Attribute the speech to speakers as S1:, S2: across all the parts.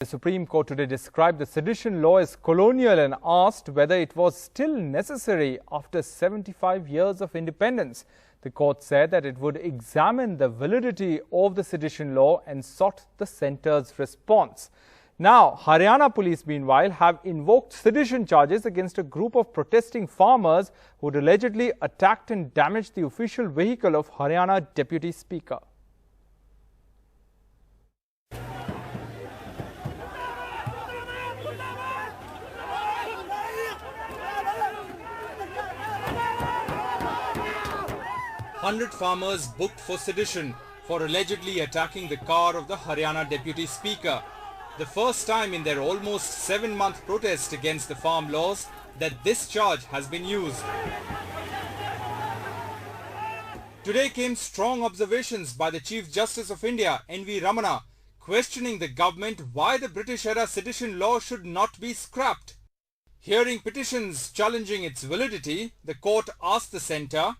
S1: The Supreme Court today described the sedition law as colonial and asked whether it was still necessary after 75 years of independence. The court said that it would examine the validity of the sedition law and sought the centre's response. Now, Haryana police, meanwhile, have invoked sedition charges against a group of protesting farmers who had allegedly attacked and damaged the official vehicle of Haryana Deputy Speaker.
S2: "100 farmers booked for sedition for allegedly attacking the car of the Haryana Deputy Speaker. The first time in their almost 7-month protest against the farm laws that this charge has been used. Today came strong observations by the Chief Justice of India, N.V. Ramana, questioning the government why the British-era sedition law should not be scrapped. Hearing petitions challenging its validity, the court asked the centre,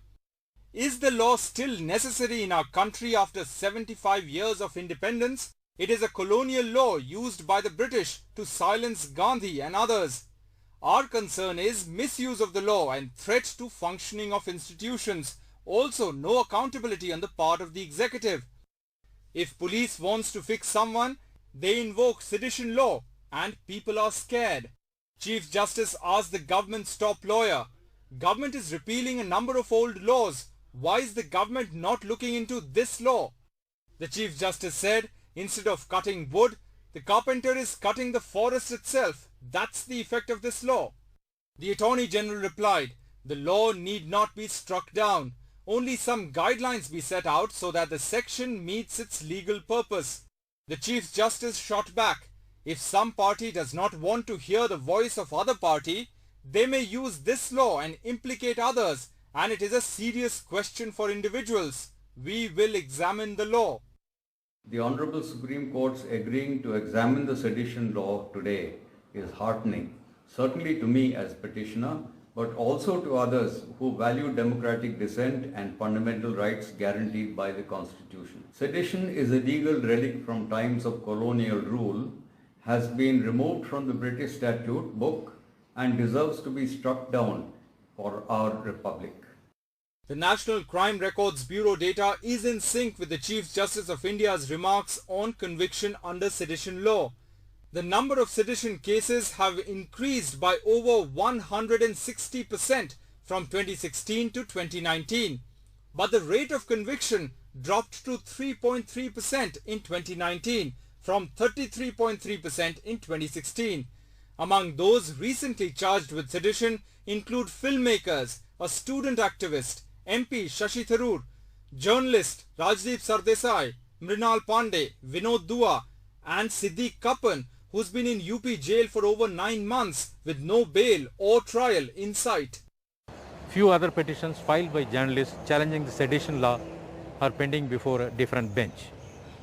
S2: "Is the law still necessary in our country after 75 years of independence? It is a colonial law used by the British to silence Gandhi and others. Our concern is misuse of the law and threat to functioning of institutions. Also, no accountability on the part of the executive. If police wants to fix someone, they invoke sedition law and people are scared." Chief Justice asked the government's top lawyer, "Government is repealing a number of old laws. Why is the government not looking into this law?" The Chief Justice said, "Instead of cutting wood, the carpenter is cutting the forest itself. That's the effect of this law." The Attorney General replied, "The law need not be struck down. Only some guidelines be set out so that the section meets its legal purpose." The Chief Justice shot back, "If some party does not want to hear the voice of other party, they may use this law and implicate others, and it is a serious question for individuals. We will examine the law."
S3: The Honorable Supreme Court's agreeing to examine the sedition law today is heartening, certainly to me as petitioner, but also to others who value democratic dissent and fundamental rights guaranteed by the Constitution. Sedition is a legal relic from times of colonial rule, has been removed from the British statute book, and deserves to be struck down for our republic.
S2: The National Crime Records Bureau data is in sync with the Chief Justice of India's remarks on conviction under sedition law. The number of sedition cases have increased by over 160% from 2016 to 2019, but the rate of conviction dropped to 3.3% in 2019 from 33.3% in 2016. Among those recently charged with sedition include filmmakers, a student activist, MP Shashi Tharoor, journalist Rajdeep Sardesai, Mrinal Pandey, Vinod Dua and Siddique Kappan, who's been in UP jail for over 9 months with no bail or trial in sight.
S4: Few other petitions filed by journalists challenging the sedition law are pending before a different bench.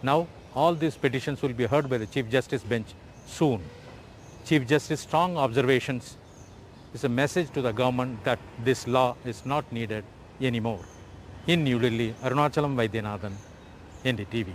S4: Now, all these petitions will be heard by the Chief Justice bench soon. Chief Justice's strong observations is a message to the government that this law is not needed anymore. In New Delhi, Arunachalam Vaidyanathan, NDTV.